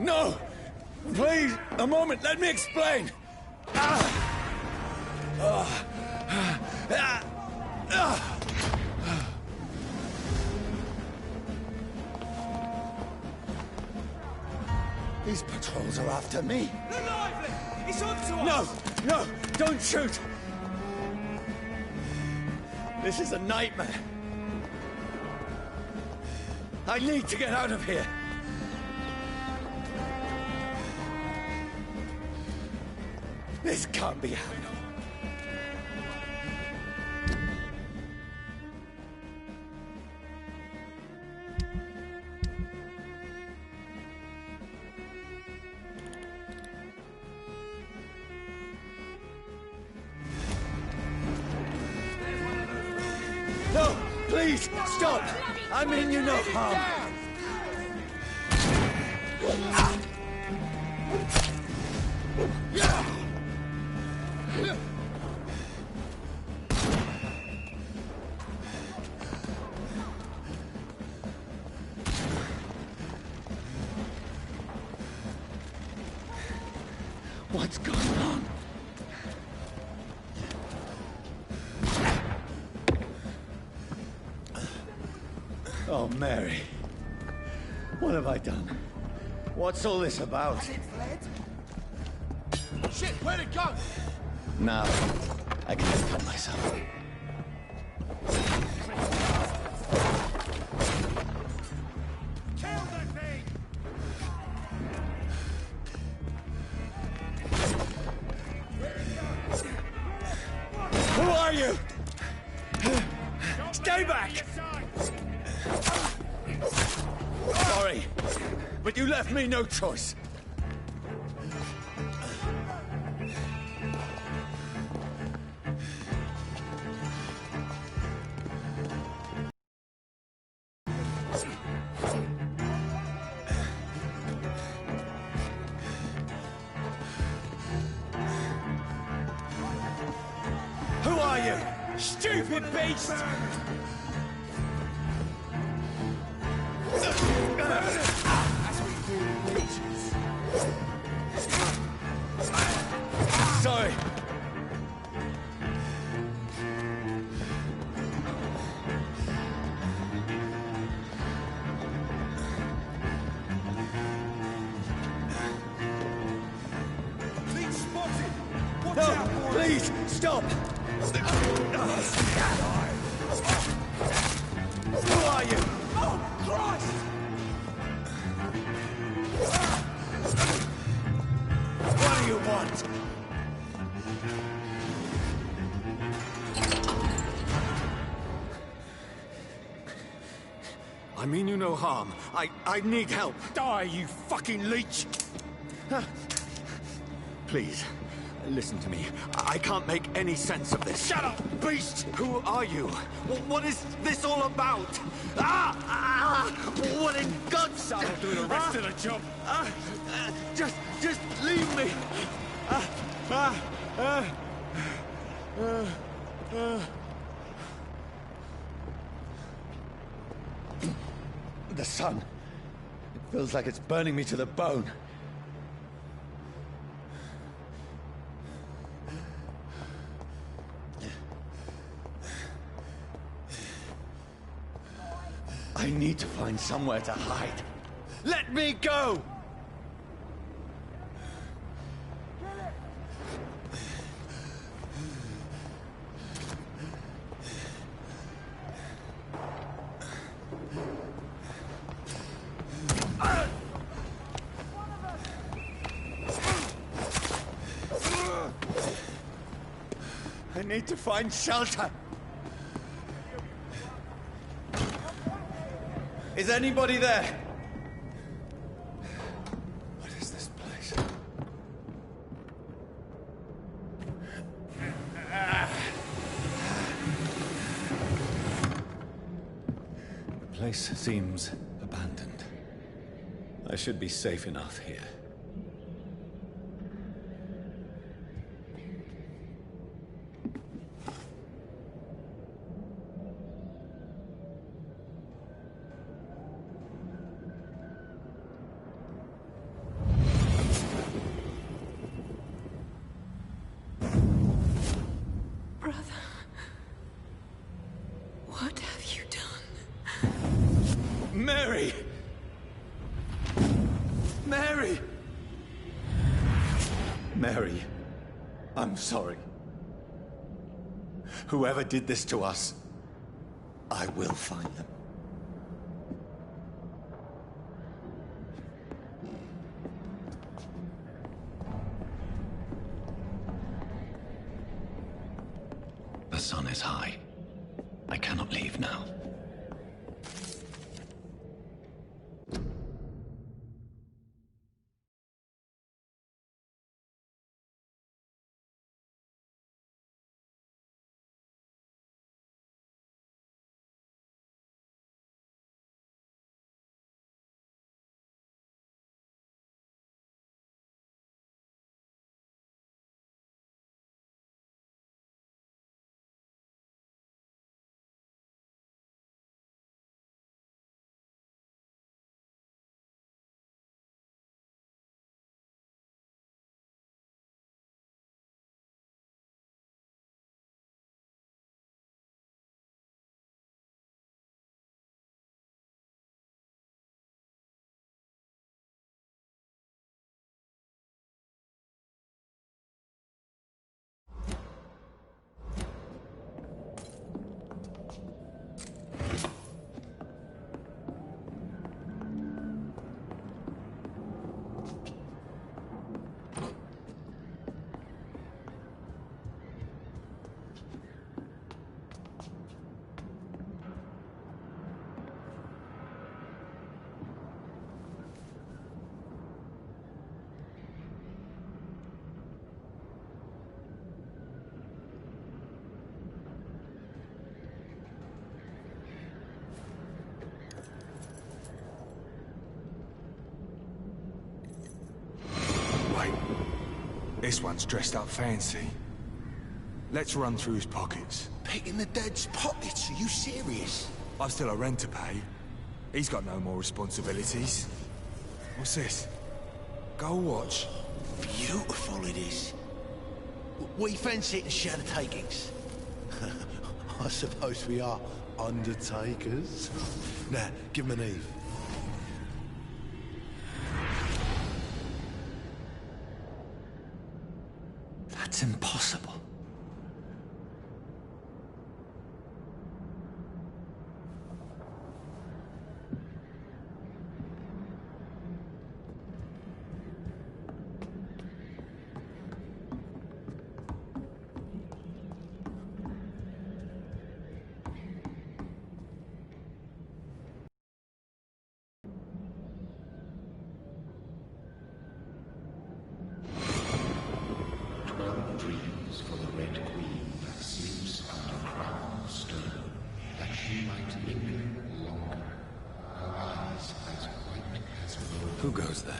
No! Please, a moment, let me explain! These patrols are after me. They're lively! It's on to No! us! No! Don't shoot! This is a nightmare. I need to get out of here. This can't be happening. No! Please! Stop! I mean you no harm. What's going on? Oh, Mary. What have I done? What's all this about? Has it fled? Shit, where'd it go? Now, I can just cut myself. Kill that thing! Who are you? Stay back! Sorry, but you left me no choice. Who are you? Stupid beast! Sorry. Being spotted! Watch No, out, boys! please, stop! Who are you? Oh, Christ! What do you want? I mean you no harm. I need help. Die, you fucking leech! Please, listen to me. I can't make any sense of this. Shut up, beast! Who are you? What is this all about? What in God's name? I'll do the rest of the job. Just leave me. The sun. It feels like it's burning me to the bone. I need to find somewhere to hide. Let me go! I need to find shelter. Is anybody there? What is this place? The place seems abandoned. I should be safe enough here. Mary! Mary! Mary, I'm sorry. Whoever did this to us, I will find them. The sun is high. I cannot leave now. This one's dressed up fancy. Let's run through his pockets. Picking the dead's pockets? Are you serious? I've still a rent to pay. He's got no more responsibilities. What's this? Gold watch. Beautiful it is. We fence it and share the takings. I suppose we are undertakers. Now, give him an Eve. That's impossible. Who goes there?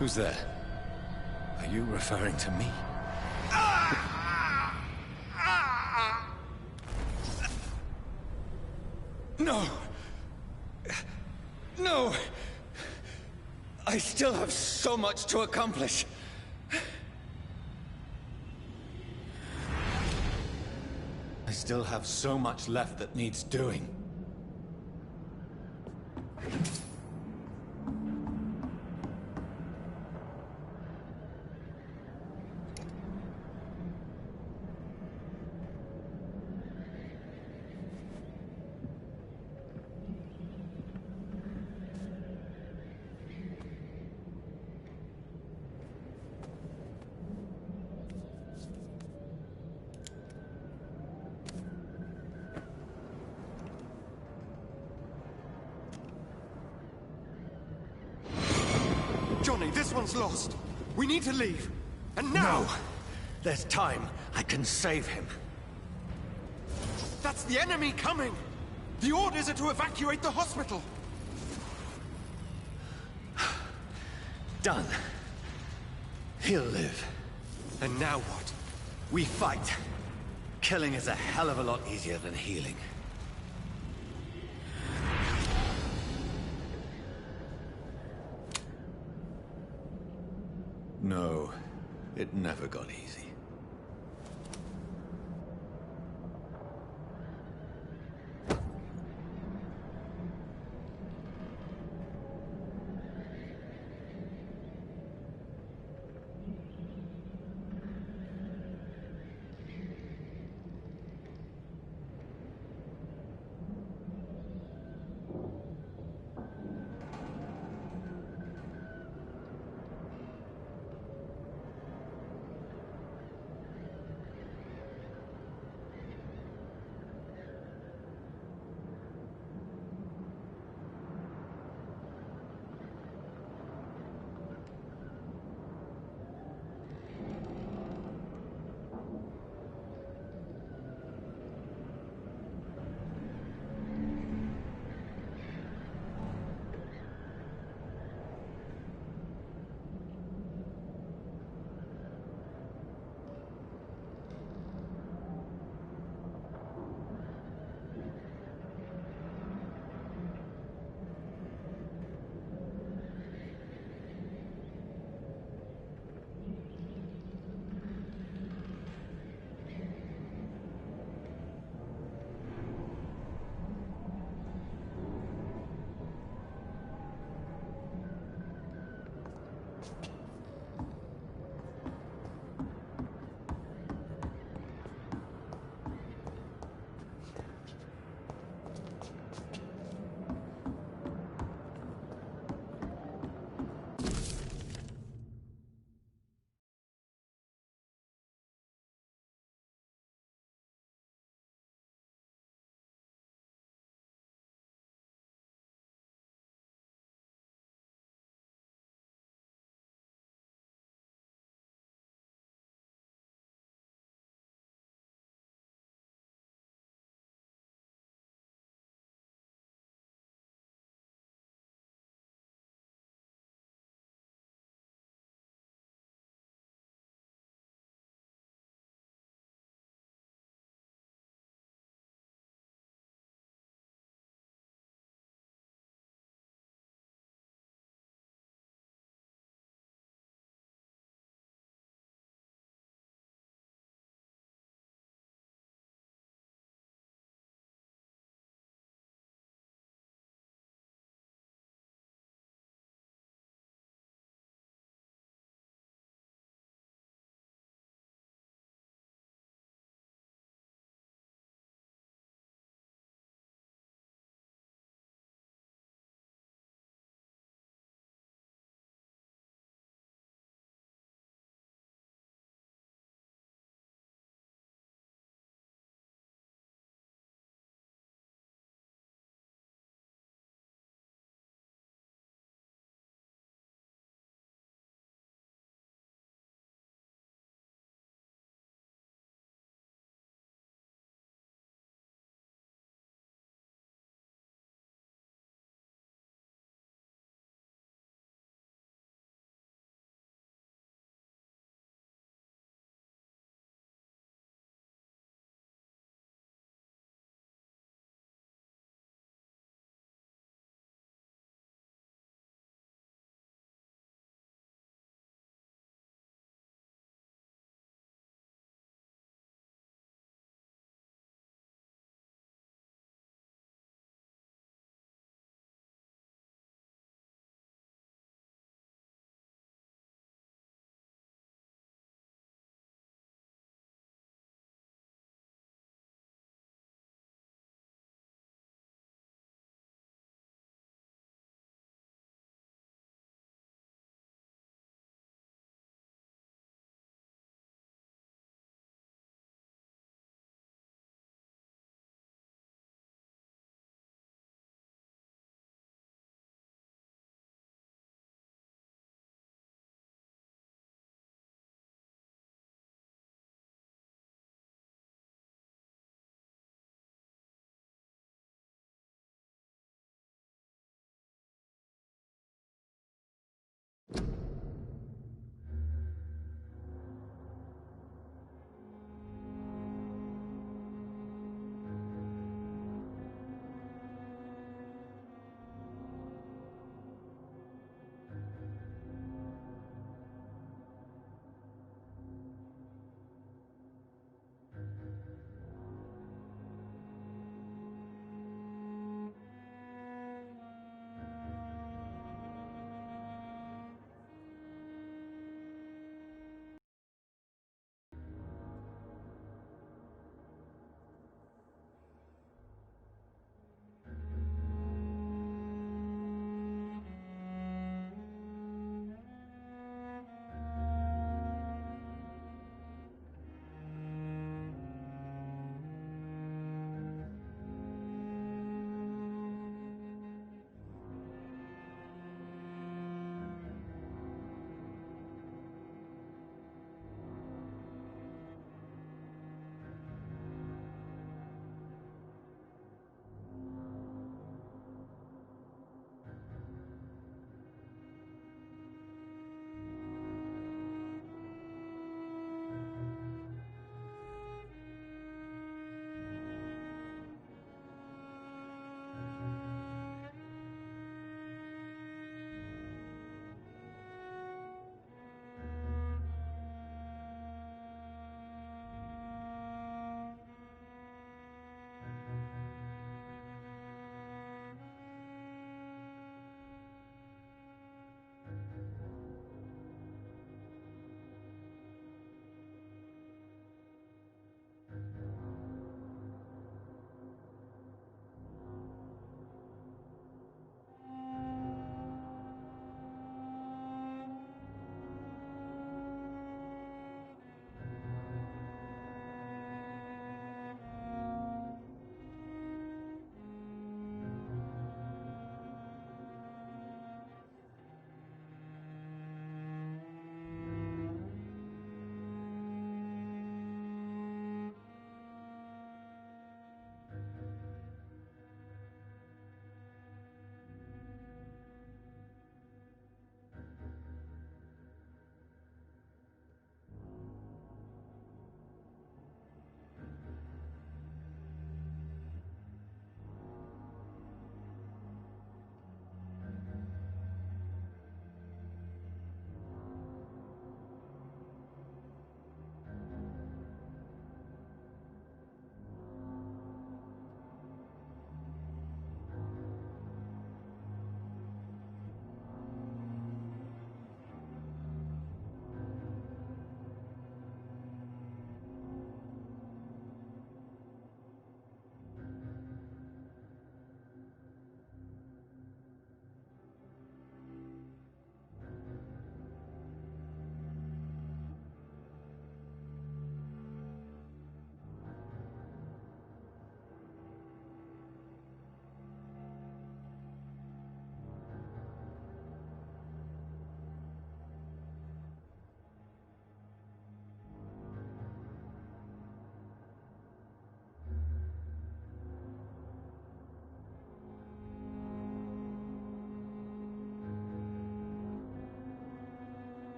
Who's there? Are you referring to me? No! No! I still have so much to accomplish. I still have so much left that needs doing. Johnny, this one's lost. We need to leave. And now! No! There's time. I can save him. That's the enemy coming! The orders are to evacuate the hospital! Done. He'll live. And now what? We fight. Killing is a hell of a lot easier than healing. No. It never got easy.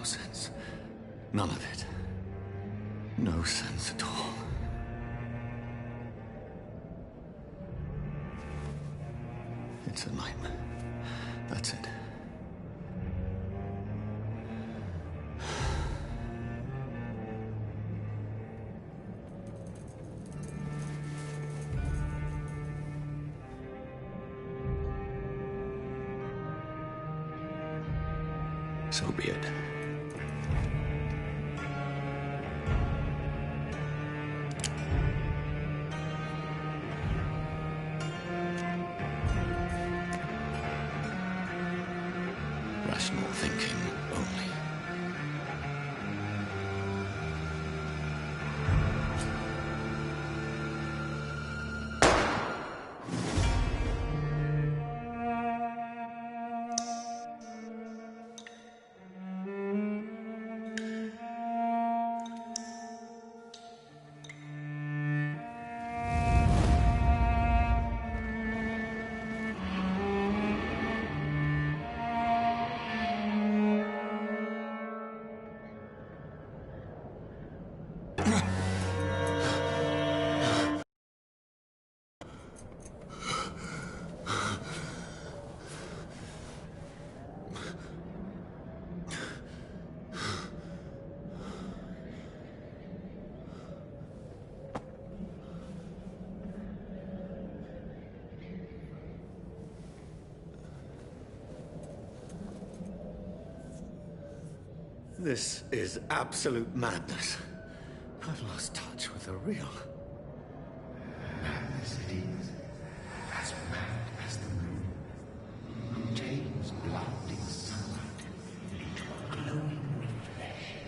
sense. None of it. No sense at all. It's a nightmare. That's it. So be it. Rational thinking only. This is absolute madness. I've lost touch with the real. Madness it is. As mad as the moon. Contains blinding sunlight into a glowing reflection.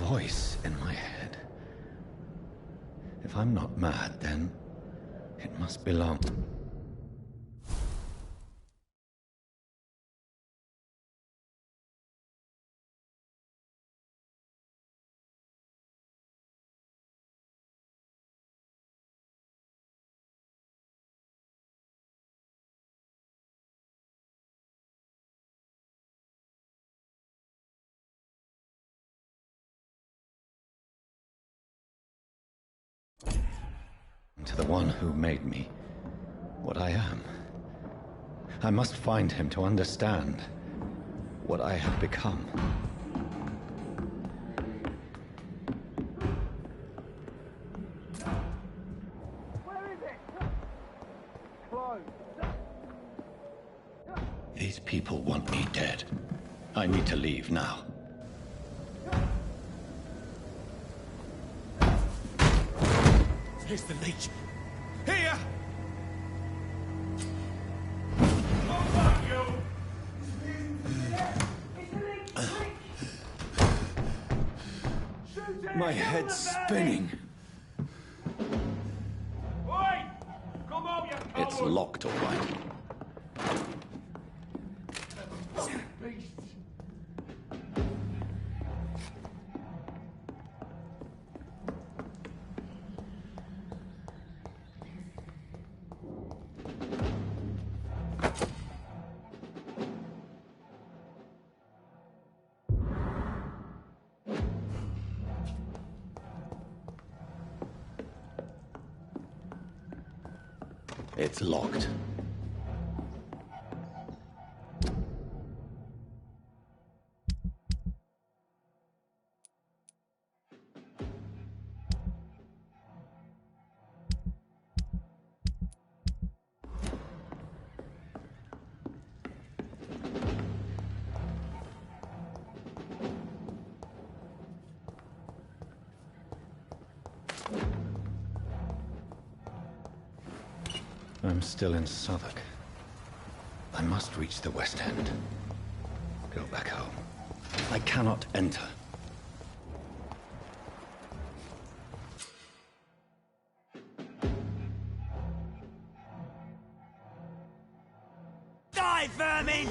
Voice in my head. If I'm not mad, then it must belong. To the one who made me what I am. I must find him to understand what I have become. Where is it? Close. These people want me dead. I need to leave now. Here's the leech. Here! My head's spinning. It's locked, all right. It's locked. I'm still in Southwark. I must reach the West End. Go back home. I cannot enter. Die, vermin!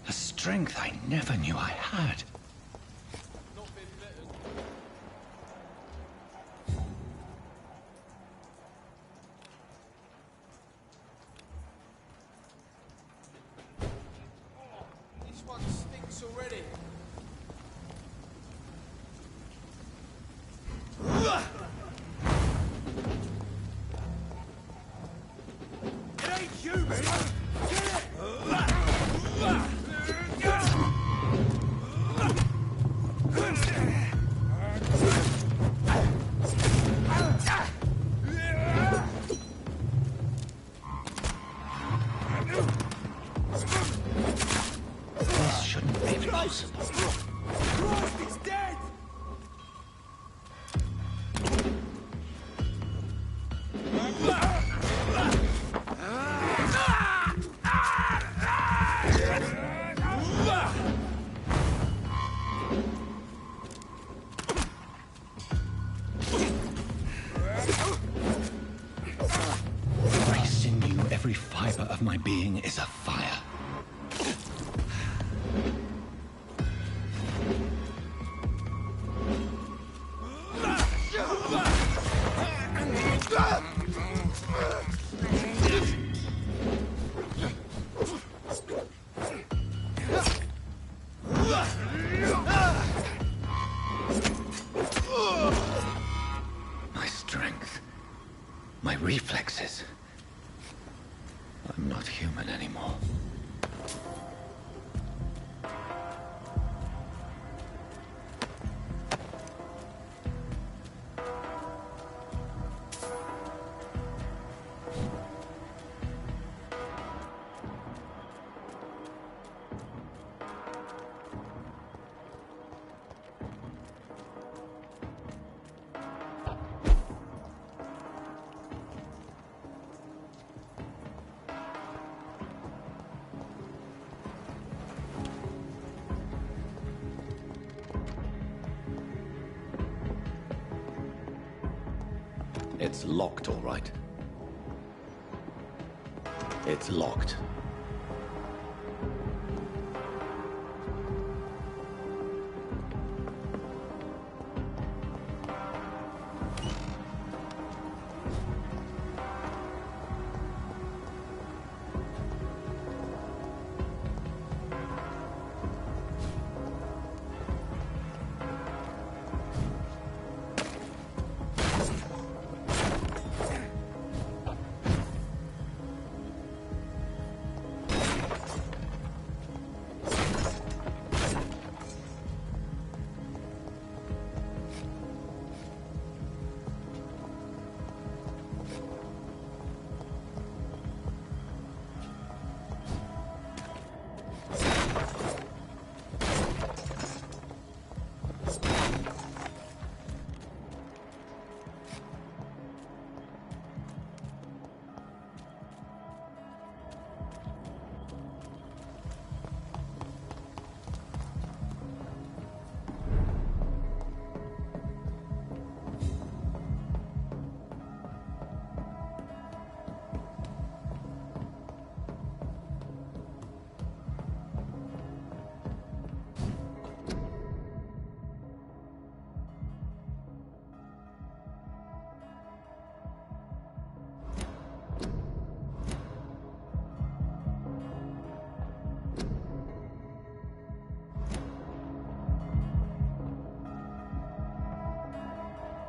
A strength I never knew I had. This one stinks already. It ain't human! Get it! This shouldn't be possible. Christ, he's dead! Every sinew, every fiber of my being is afire. My strength, my reflexes. I'm not human anymore. It's locked, all right. It's locked.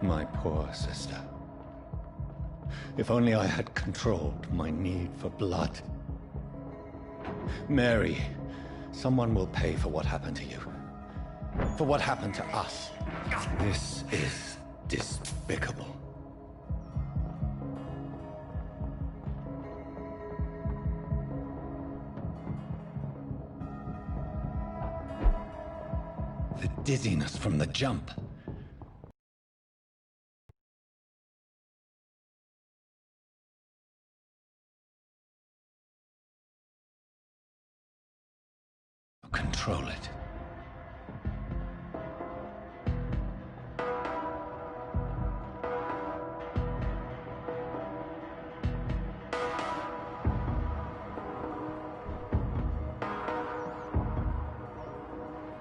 My poor sister. If only I had controlled my need for blood. Mary, someone will pay for what happened to you. For what happened to us. This is despicable. The dizziness from the jump. Control it.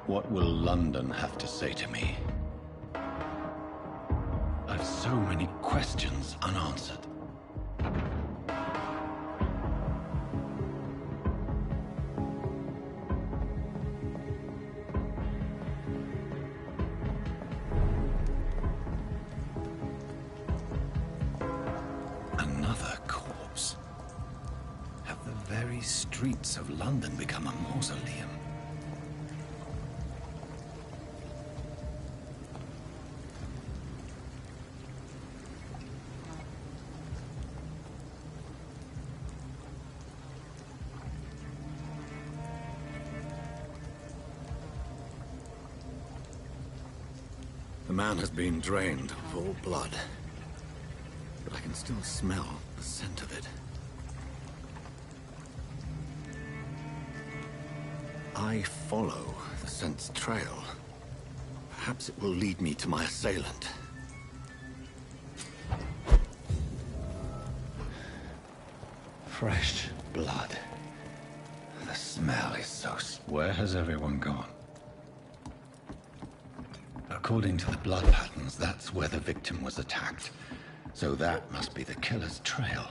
What will London have to say to me? I've so many questions unanswered. Another corpse. Have the very streets of London become a mausoleum? The man has been drained of all blood, but I can still smell the scent of it. I follow the scent's trail. Perhaps it will lead me to my assailant. Fresh blood. The smell is so... Where has everyone gone? According to the blood patterns, that's where the victim was attacked. So that must be the killer's trail.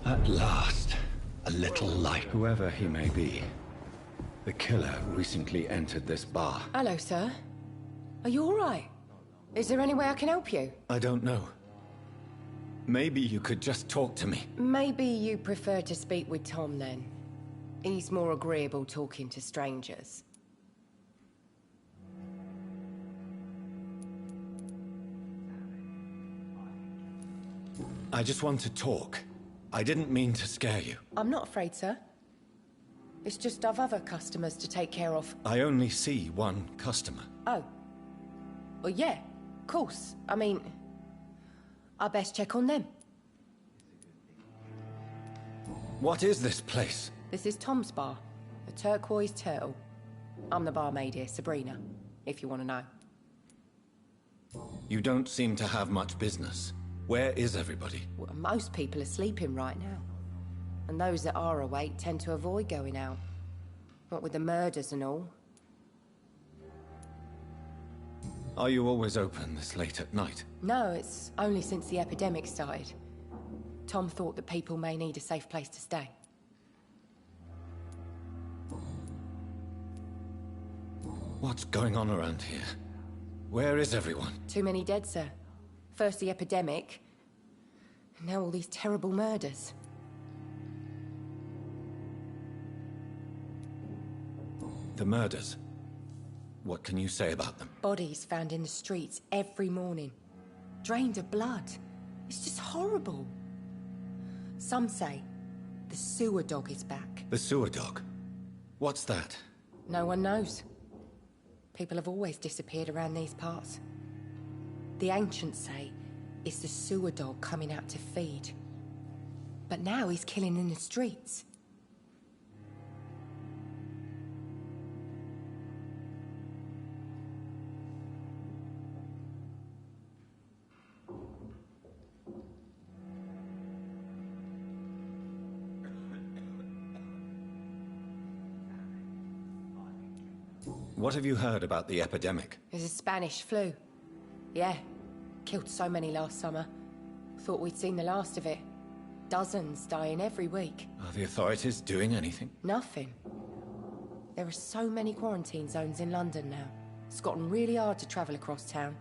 At last, a little light. Whoever he may be, the killer recently entered this bar. Hello, sir. Are you all right? Is there any way I can help you? I don't know. Maybe you could just talk to me. Maybe you prefer to speak with Tom, then. He's more agreeable talking to strangers. I just want to talk. I didn't mean to scare you. I'm not afraid, sir. It's just I've other customers to take care of. I only see one customer. Oh. Well, yeah, of course. I mean, I best check on them. What is this place? This is Tom's bar, the Turquoise Turtle. I'm the barmaid here, Sabrina, if you want to know. You don't seem to have much business. Where is everybody? Well, most people are sleeping right now. And those that are awake tend to avoid going out. What with the murders and all. Are you always open this late at night? No, it's only since the epidemic started. Tom thought that people may need a safe place to stay. What's going on around here? Where is everyone? Too many dead, sir. First the epidemic, and now all these terrible murders. The murders? What can you say about them? Bodies found in the streets every morning. Drained of blood. It's just horrible. Some say the sewer dog is back. The sewer dog? What's that? No one knows. People have always disappeared around these parts. The ancients say it's the sewer dog coming out to feed. But now he's killing in the streets. What have you heard about the epidemic? There's a Spanish flu. Yeah, killed so many last summer. Thought we'd seen the last of it. Dozens dying every week. Are the authorities doing anything? Nothing. There are so many quarantine zones in London now. It's gotten really hard to travel across town.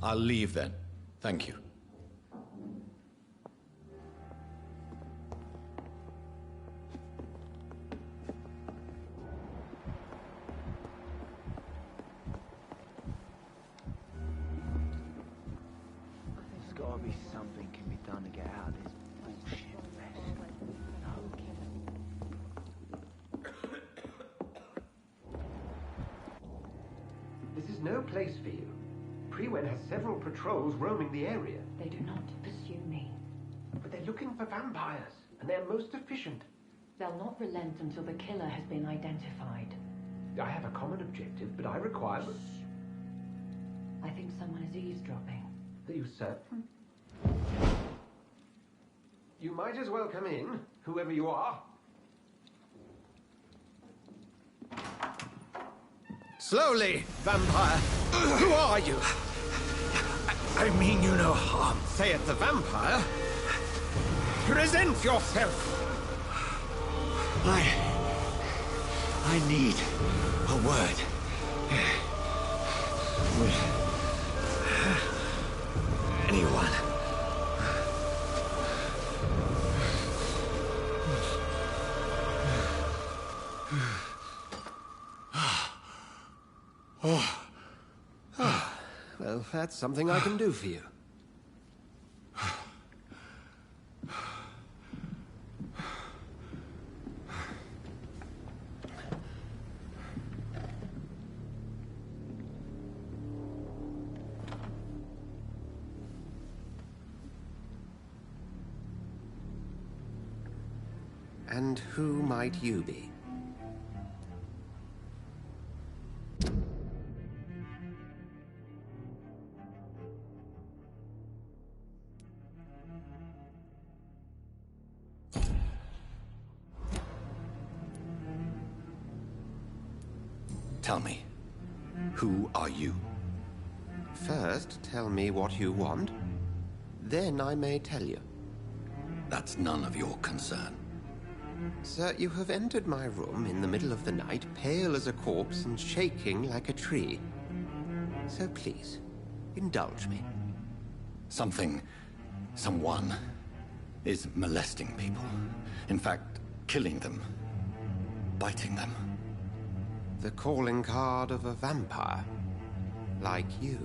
I'll leave then. Thank you. There's gotta be something can be done to get out of this bullshit mess. This is no place for you. Prewen has several patrols roaming the area. They do not pursue me. But they're looking for vampires, and they're most efficient. They'll not relent until the killer has been identified. I have a common objective, but I require... I think someone is eavesdropping. Are you certain? You might as well come in, whoever you are. Slowly, vampire! Who are you? I mean you no harm. Saith the vampire. Present yourself! I need a word. With anyone. Well, that's something I can do for you. And who might you be? Tell me, who are you? First, tell me what you want. Then I may tell you. That's none of your concern. Sir, you have entered my room in the middle of the night, pale as a corpse and shaking like a tree. So please, indulge me. Someone is molesting people. In fact, killing them. Biting them. The calling card of a vampire. Like you.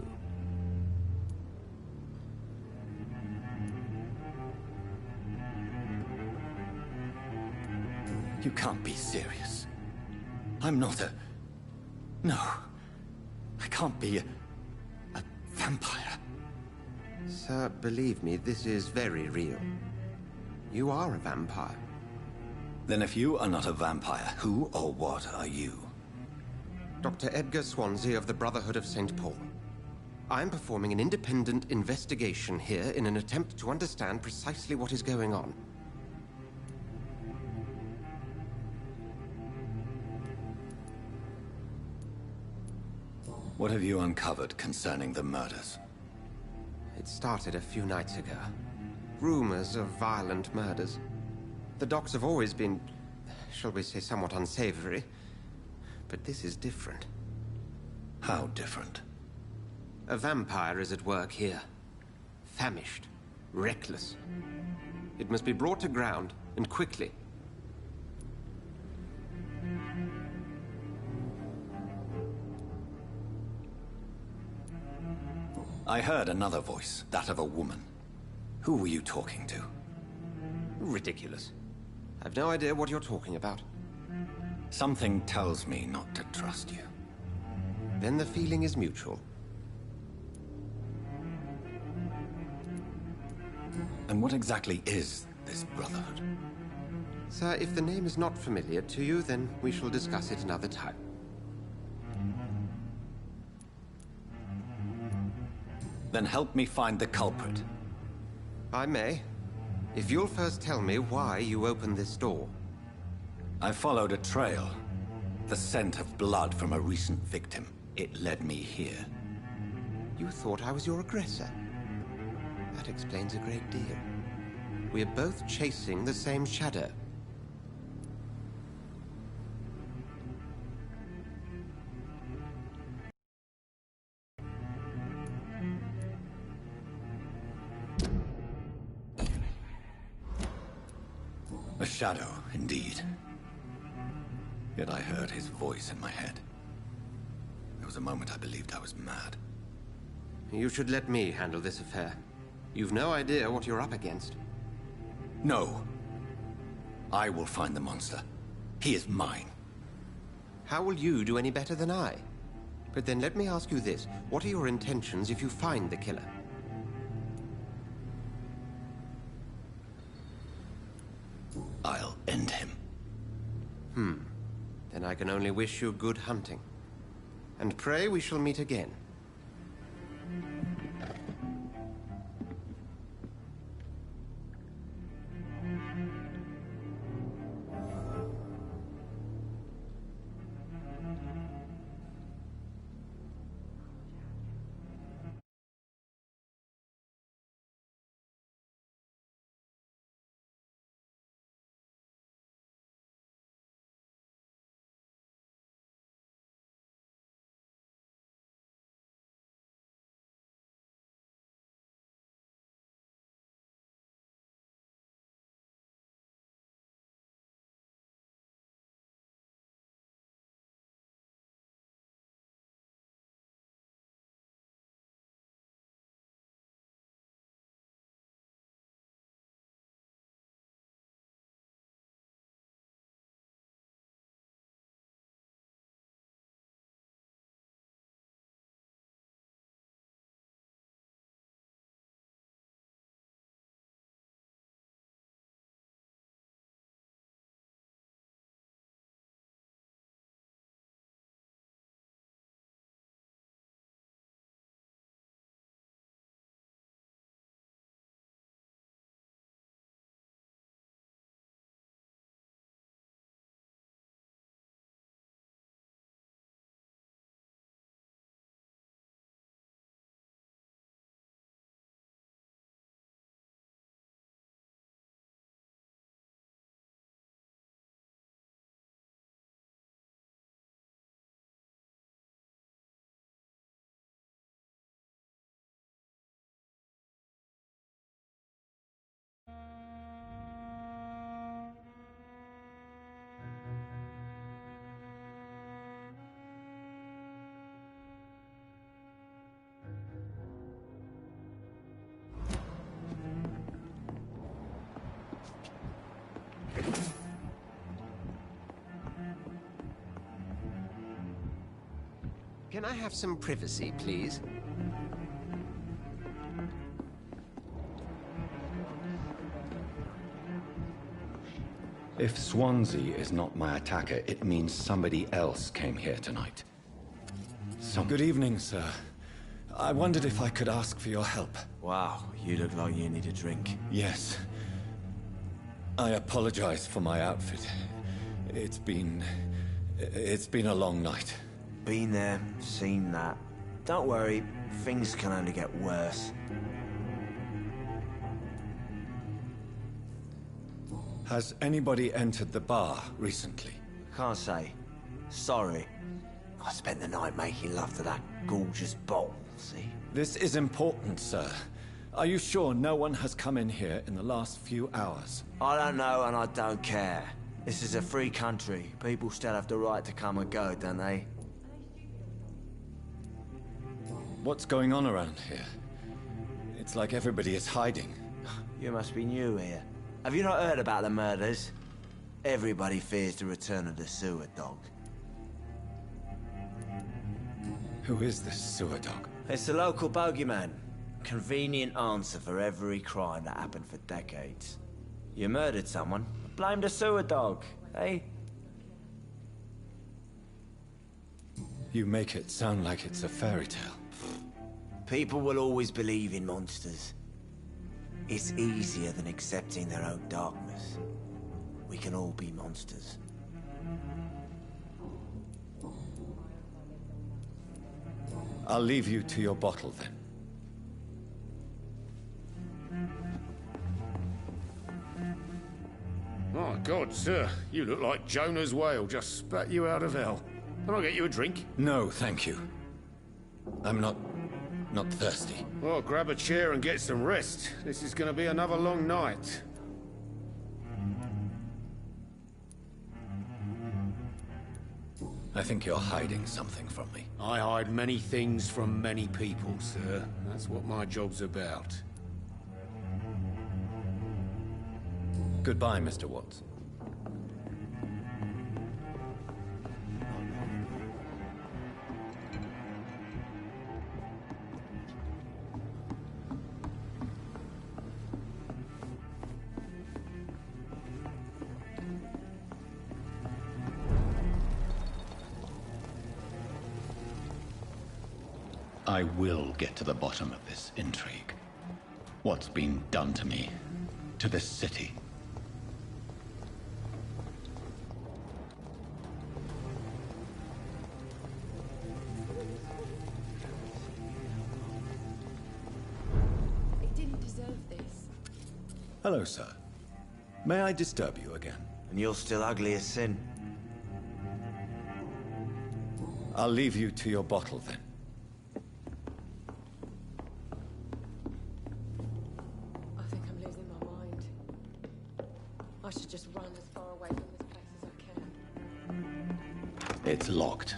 You can't be serious. I'm not a... No. I can't be a vampire. Sir, believe me, this is very real. You are a vampire. Then if you are not a vampire, who or what are you? Dr. Edgar Swansea of the Brotherhood of St. Paul. I'm performing an independent investigation here in an attempt to understand precisely what is going on. What have you uncovered concerning the murders? It started a few nights ago. Rumors of violent murders. The docs have always been, shall we say, somewhat unsavory. But this is different. How different? A vampire is at work here. Famished. Reckless. It must be brought to ground, and quickly. I heard another voice, that of a woman. Who were you talking to? Ridiculous. I've no idea what you're talking about. Something tells me not to trust you. Then the feeling is mutual. And what exactly is this Brotherhood? Sir, if the name is not familiar to you, then we shall discuss it another time. Then help me find the culprit. I may. If you'll first tell me why you opened this door. I followed a trail. The scent of blood from a recent victim. It led me here. You thought I was your aggressor. That explains a great deal. We're both chasing the same shadow. A shadow, indeed. Yet I heard his voice in my head. There was a moment I believed I was mad. You should let me handle this affair. You've no idea what you're up against. No. I will find the monster. He is mine. How will you do any better than I? But then let me ask you this. What are your intentions if you find the killer? I'll end him. Then I can only wish you good hunting. And pray we shall meet again. Can I have some privacy, please? If Swansea is not my attacker, it means somebody else came here tonight. Good evening, sir. I wondered if I could ask for your help. Wow, you look like you need a drink. Yes. I apologize for my outfit. It's been a long night. Been there, seen that. Don't worry, things can only get worse. Has anybody entered the bar recently? Can't say. Sorry. I spent the night making love to that gorgeous bottle, see? This is important, sir. Are you sure no one has come in here in the last few hours? I don't know and I don't care. This is a free country. People still have the right to come and go, don't they? What's going on around here? It's like everybody is hiding. You must be new here. Have you not heard about the murders? Everybody fears the return of the sewer dog. Who is this sewer dog? It's the local bogeyman. Convenient answer for every crime that happened for decades. You murdered someone, blame the sewer dog, eh? You make it sound like it's a fairy tale. People will always believe in monsters. It's easier than accepting their own darkness. We can all be monsters. I'll leave you to your bottle then. My God, sir, you look like Jonah's whale just spat you out of hell. Can I get you a drink? No, thank you. I'm not thirsty. Well, grab a chair and get some rest. This is gonna be another long night. I think you're hiding something from me. I hide many things from many people, sir. That's what my job's about. Goodbye, Mr. Watts. I will get to the bottom of this intrigue. What's been done to me, to this city. It didn't deserve this. Hello, sir. May I disturb you again? And you're still ugly as sin. I'll leave you to your bottle then. I think I'm losing my mind. I should just run as far away from this place as I can. It's locked.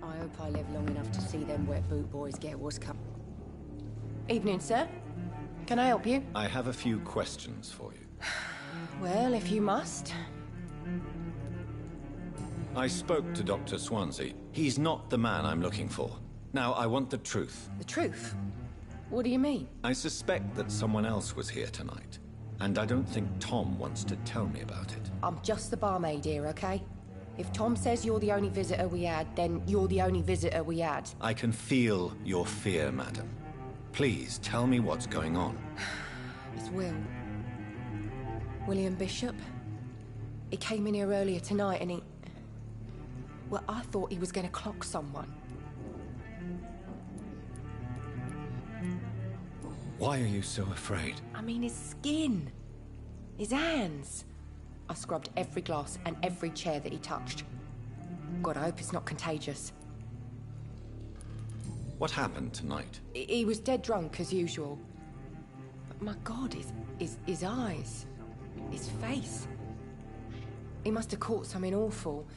I hope I live long enough to see them wet boot boys get what's coming. Evening, sir. Can I help you? I have a few questions for you. Well, if you must. I spoke to Dr. Swansea. He's not the man I'm looking for. Now, I want the truth. The truth? What do you mean? I suspect that someone else was here tonight, and I don't think Tom wants to tell me about it. I'm just the barmaid here, okay? If Tom says you're the only visitor we had, then you're the only visitor we had. I can feel your fear, madam. Please, tell me what's going on. It's Will. William Bishop. He came in here earlier tonight and he... Well, I thought he was going to clock someone. Why are you so afraid? I mean, his skin. His hands. I scrubbed every glass and every chair that he touched. God, I hope it's not contagious. What happened tonight? He was dead drunk, as usual. But my God, his eyes. His face. He must have caught something awful.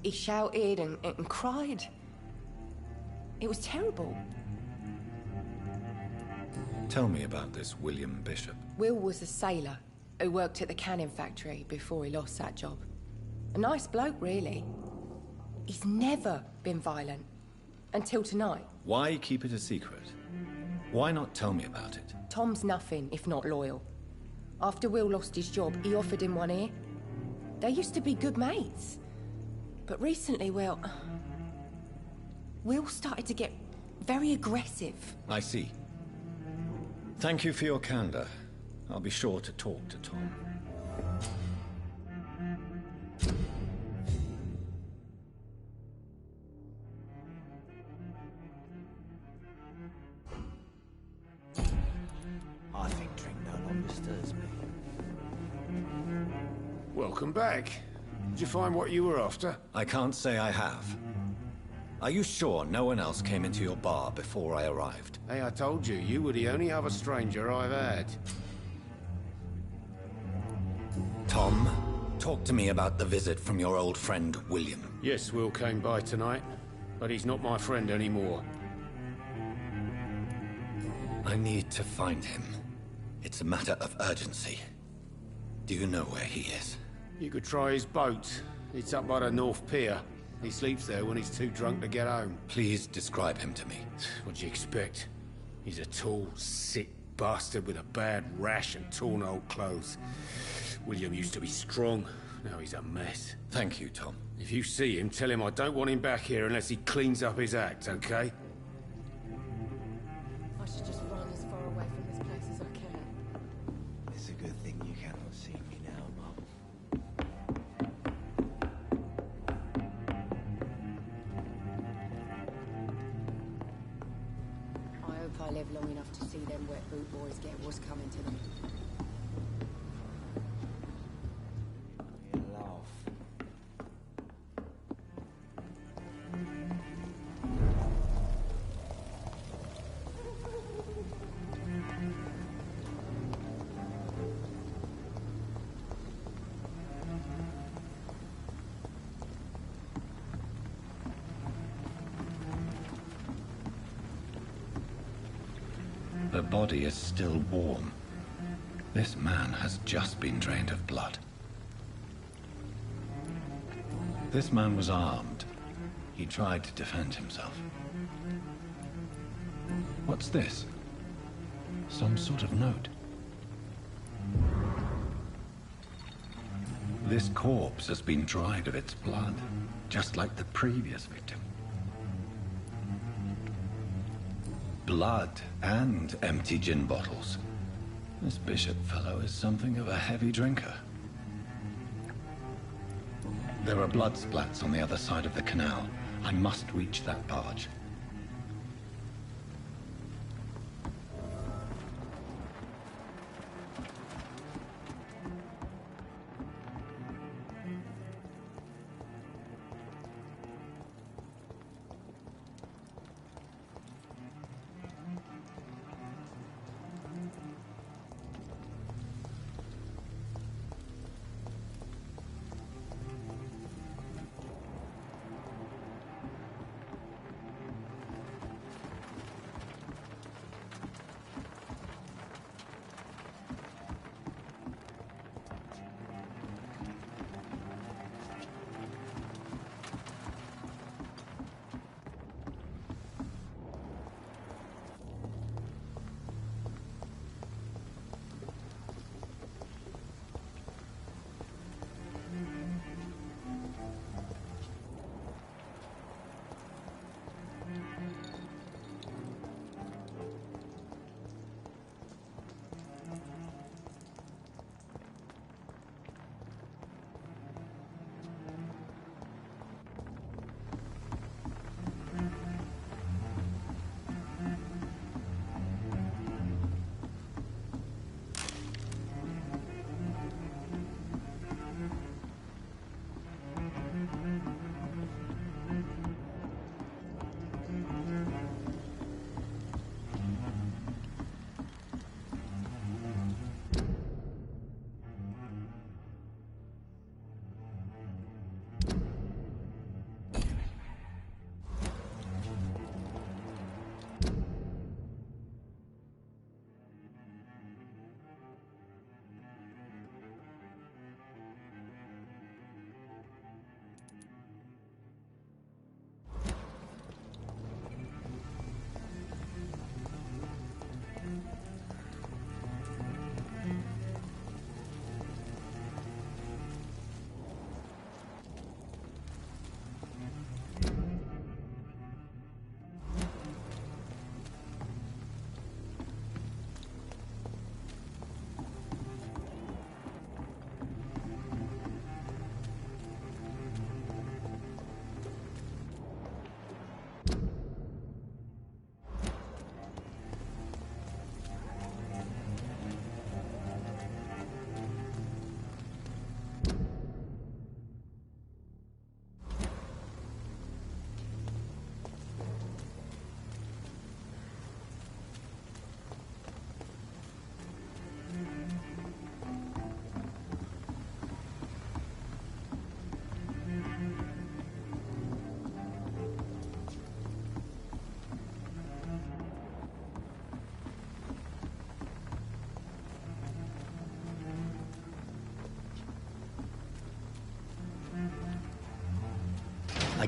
He shouted and cried. It was terrible. Tell me about this William Bishop. Will was a sailor who worked at the cannon factory before he lost that job. A nice bloke, really. He's never been violent. Until tonight. Why keep it a secret? Why not tell me about it? Tom's nothing if not loyal. After Will lost his job, he offered him one ear. They used to be good mates. But recently, Will started to get very aggressive. I see. Thank you for your candor. I'll be sure to talk to Tom. I think drink no longer stirs me. Welcome back. Did you find what you were after? I can't say I have. Are you sure no one else came into your bar before I arrived? Hey, I told you, you were the only other stranger I've had. Tom, talk to me about the visit from your old friend, William. Yes, Will came by tonight, but he's not my friend anymore. I need to find him. It's a matter of urgency. Do you know where he is? You could try his boat. It's up by the North Pier. He sleeps there when he's too drunk to get home. Please describe him to me. What'd you expect? He's a tall, sick bastard with a bad rash and torn old clothes. William used to be strong. Now he's a mess. Thank you, Tom. If you see him, tell him I don't want him back here unless he cleans up his act, okay? I should just run as far away from this place as I can. It's a good thing you cannot see me now, Mum. I hope I live long enough to see them wet boot boys get what's coming to them. The body is still warm. This man has just been drained of blood. This man was armed. He tried to defend himself. What's this? Some sort of note. This corpse has been dried of its blood, just like the previous victim. Blood and empty gin bottles. This Bishop fellow is something of a heavy drinker. There are blood splats on the other side of the canal. I must reach that barge.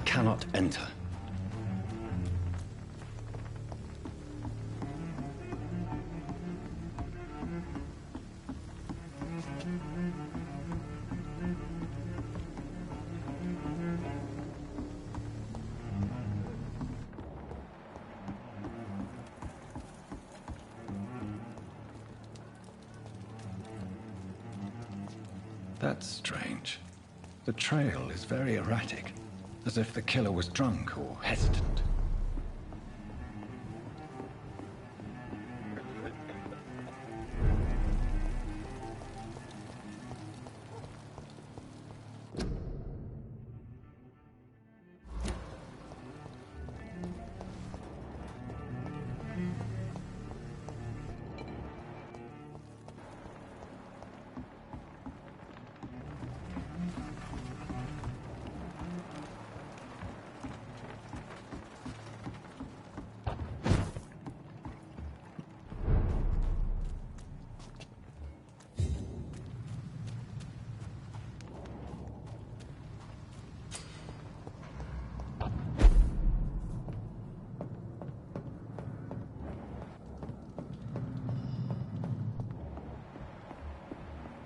cannot enter. That's strange. The trail is very erratic, as if the killer was drunk or hesitant.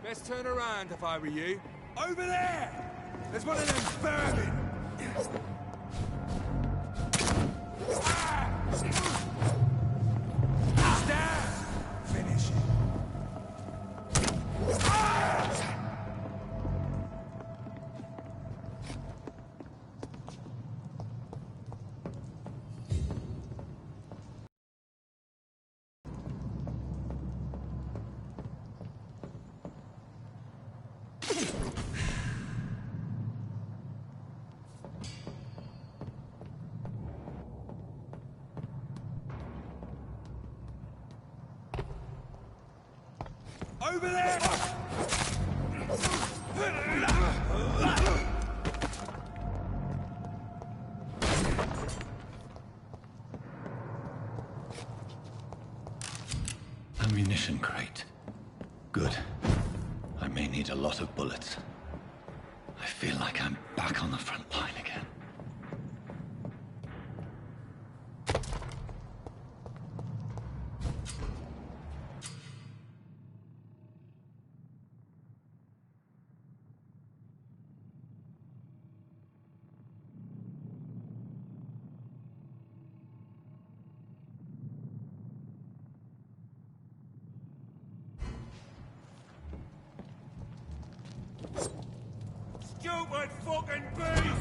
Best turn around if I were you. Over there! There's one of them vermin! He's down! Finish him. Over there! Ammunition crate. Good. I may need a lot of bullets. I feel like I'm back on the front line again. Stupid fucking beast!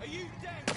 Are you dead?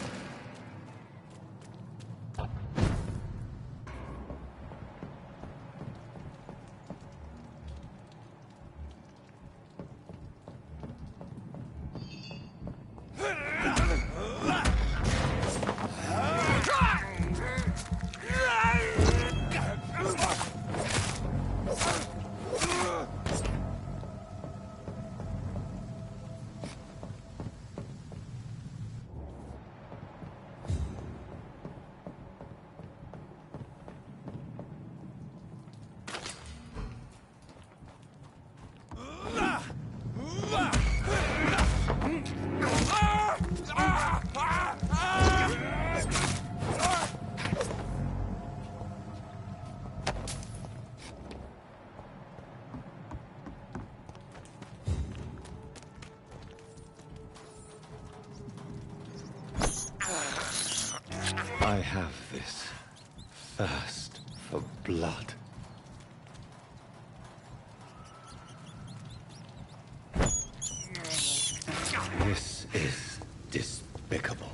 I have this thirst for blood. This is despicable.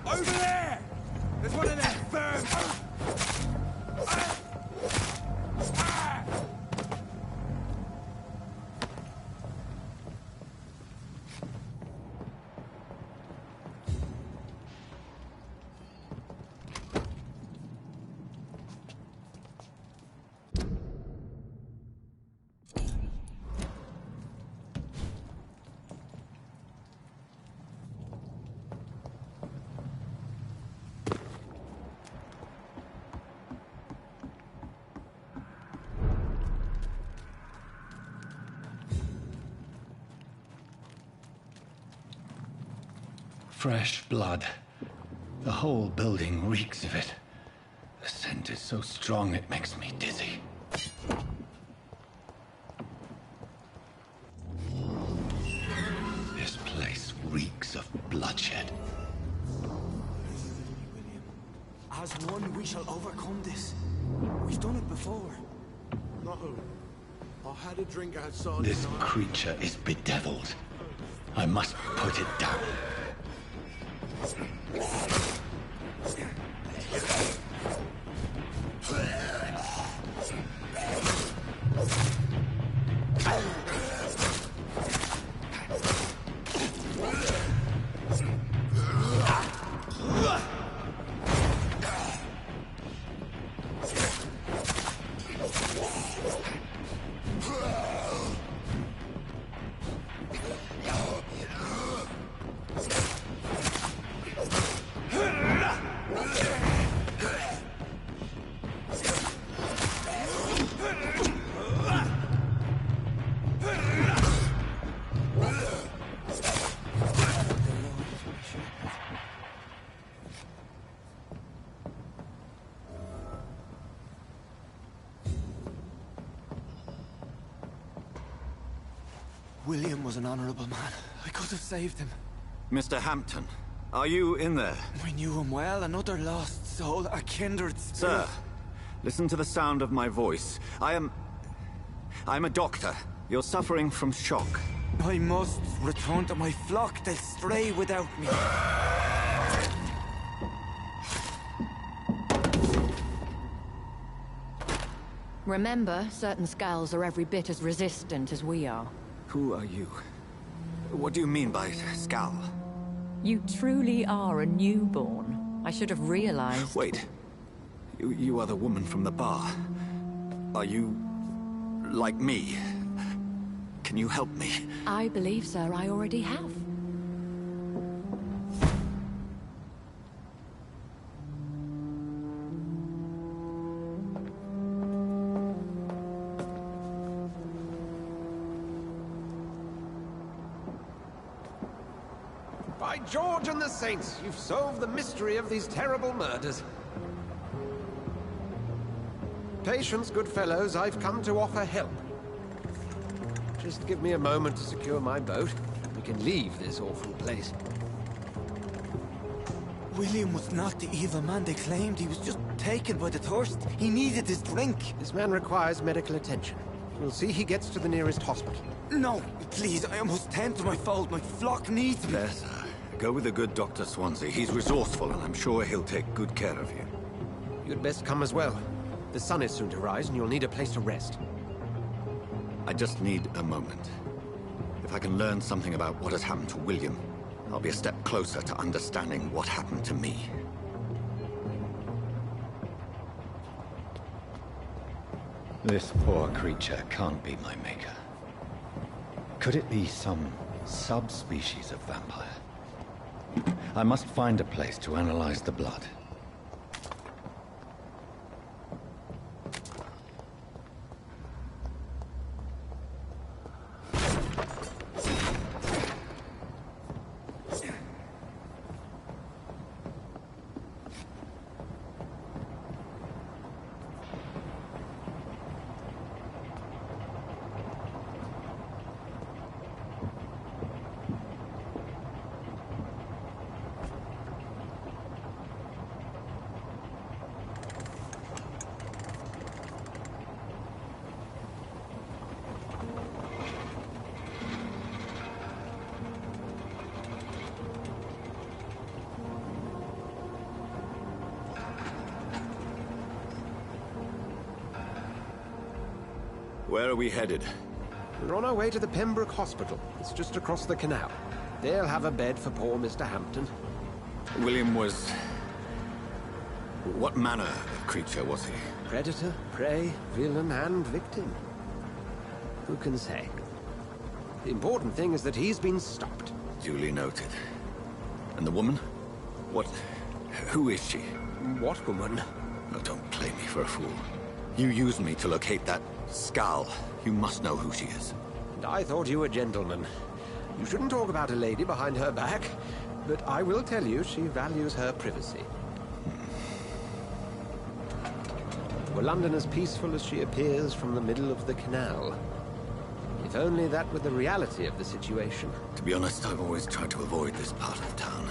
Over there! There's one of them firms! Fresh blood. The whole building reeks of it. The scent is so strong it makes me dizzy. This place reeks of bloodshed. As one, we shall overcome this. We've done it before. No. I had a drink outside. This creature is bedeviled. I must put it down. William was an honorable man. I could have saved him. Mr. Hampton, are you in there? We knew him well, another lost soul, a kindred spirit. Sir, listen to the sound of my voice. I am... I'm a doctor. You're suffering from shock. I must return to my flock. They'll stray without me. Remember, certain skulls are every bit as resistant as we are. Who are you? What do you mean by Skal? You truly are a newborn. I should have realized. Wait. You are the woman from the bar. Are you... like me? Can you help me? I believe, sir, I already have. By George and the Saints, you've solved the mystery of these terrible murders. Patience, good fellows, I've come to offer help. Just give me a moment to secure my boat. We can leave this awful place. William was not the evil man they claimed. He was just taken by the thirst. He needed his drink. This man requires medical attention. We'll see he gets to the nearest hospital. No, please, I must tend to my fold. My flock needs me. There, sir. Go with the good Dr. Swansea. He's resourceful, and I'm sure he'll take good care of you. You'd best come as well. The sun is soon to rise, and you'll need a place to rest. I just need a moment. If I can learn something about what has happened to William, I'll be a step closer to understanding what happened to me. This poor creature can't be my maker. Could it be some subspecies of vampire? I must find a place to analyze the blood. Where are we headed? We're on our way to the Pembroke Hospital. It's just across the canal. They'll have a bed for poor Mr. Hampton. William was... what manner of creature was he? Predator, prey, villain, and victim. Who can say? The important thing is that he's been stopped. Duly noted. And the woman? What... who is she? What woman? Oh, don't play me for a fool. You used me to locate that Skal. You must know who she is. And I thought you a gentleman. You shouldn't talk about a lady behind her back, but I will tell you she values her privacy. Were London as peaceful as she appears from the middle of the canal? If only that were the reality of the situation. To be honest, I've always tried to avoid this part of town.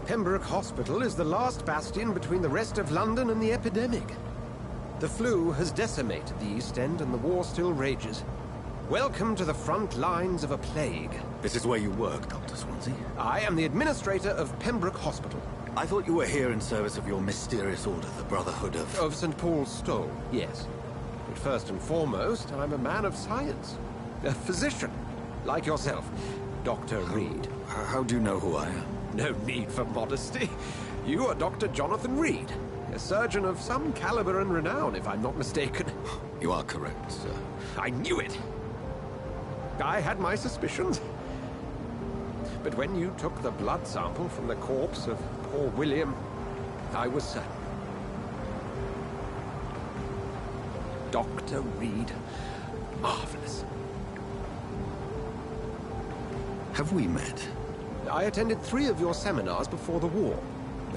Pembroke Hospital is the last bastion between the rest of London and the epidemic. The flu has decimated the East End and the war still rages. Welcome to the front lines of a plague. This is where you work, Dr. Swansea? I am the administrator of Pembroke Hospital. I thought you were here in service of your mysterious order, the Brotherhood of... Of St. Paul's Stole, yes. But first and foremost, I'm a man of science. A physician, like yourself, Dr. Reed. How do you know who I am? No need for modesty. You are Dr. Jonathan Reed. A surgeon of some caliber and renown, if I'm not mistaken. You are correct, sir. I knew it! I had my suspicions. But when you took the blood sample from the corpse of poor William, I was certain. Dr. Reed. Marvelous. Have we met? I attended 3 of your seminars before the war.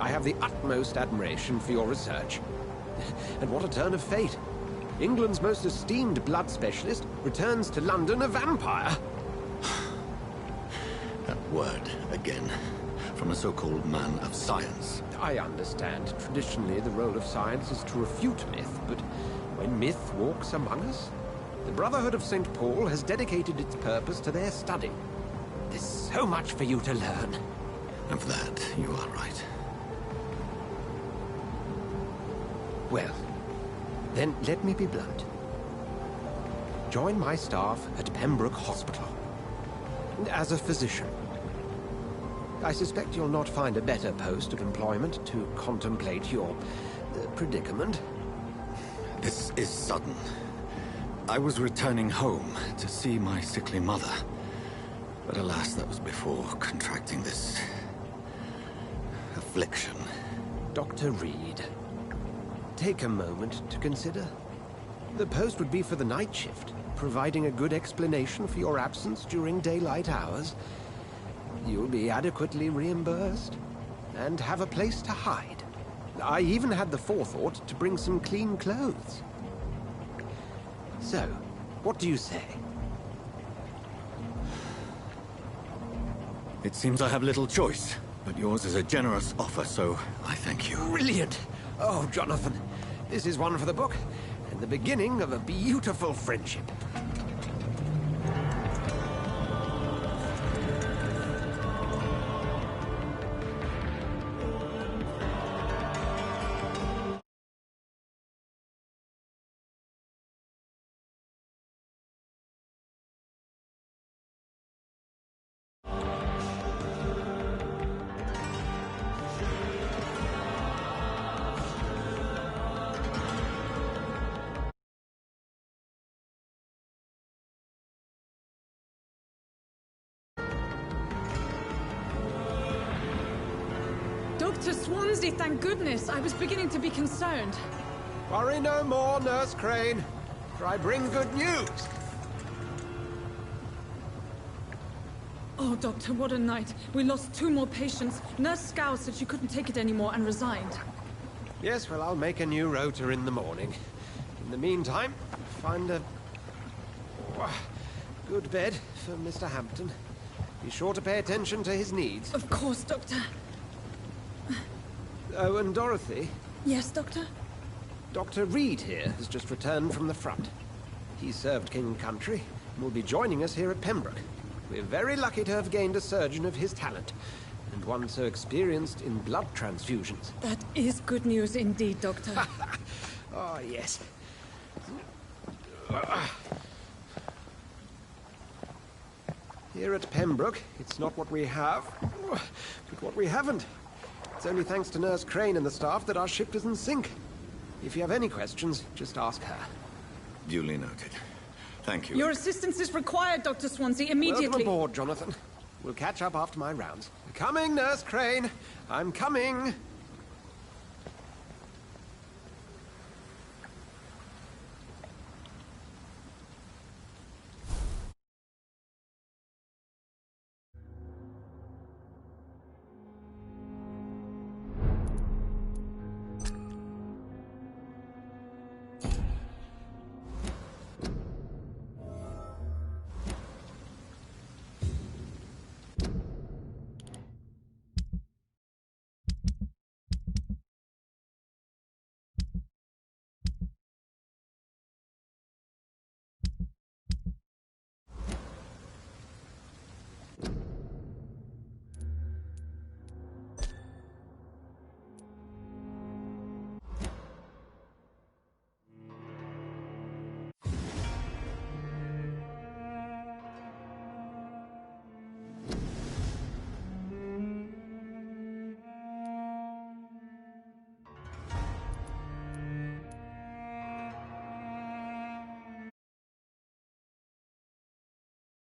I have the utmost admiration for your research. And what a turn of fate. England's most esteemed blood specialist returns to London a vampire. That word, again. From a so-called man of science. I understand. Traditionally, the role of science is to refute myth, but when myth walks among us, The Brotherhood of St. Paul has dedicated its purpose to their study. There's so much for you to learn. Of that, you are right. Well, then let me be blunt. Join my staff at Pembroke Hospital. As a physician. I suspect you'll not find a better post of employment to contemplate your predicament. This is sudden. I was returning home to see my sickly mother. But alas, that was before contracting this affliction. Dr. Reed, take a moment to consider. The post would be for the night shift, providing a good explanation for your absence during daylight hours. You'll be adequately reimbursed, and have a place to hide. I even had the forethought to bring some clean clothes. So, what do you say? It seems I have little choice, but yours is a generous offer, so I thank you. Brilliant! Oh, Jonathan, this is one for the book, and the beginning of a beautiful friendship. Dr. Swansea, thank goodness. I was beginning to be concerned. Worry no more, Nurse Crane, for I bring good news. Oh, Doctor, what a night. We lost 2 more patients. Nurse Scow said she couldn't take it anymore and resigned. Yes, well, I'll make a new rota in the morning. In the meantime, find a good bed for Mr. Hampton. Be sure to pay attention to his needs. Of course, Doctor. Oh, and Dorothy? Yes, Doctor? Dr. Reed here has just returned from the front. He served King and Country and will be joining us here at Pembroke. We're very lucky to have gained a surgeon of his talent, and one so experienced in blood transfusions. That is good news indeed, Doctor. Oh, yes. Here at Pembroke, it's not what we have, but what we haven't. It's only thanks to Nurse Crane and the staff that our ship doesn't sink. If you have any questions, just ask her. Duly noted. Thank you. Your assistance is required, Dr. Swansea, immediately. Welcome aboard, Jonathan. We'll catch up after my rounds. Coming, Nurse Crane. I'm coming.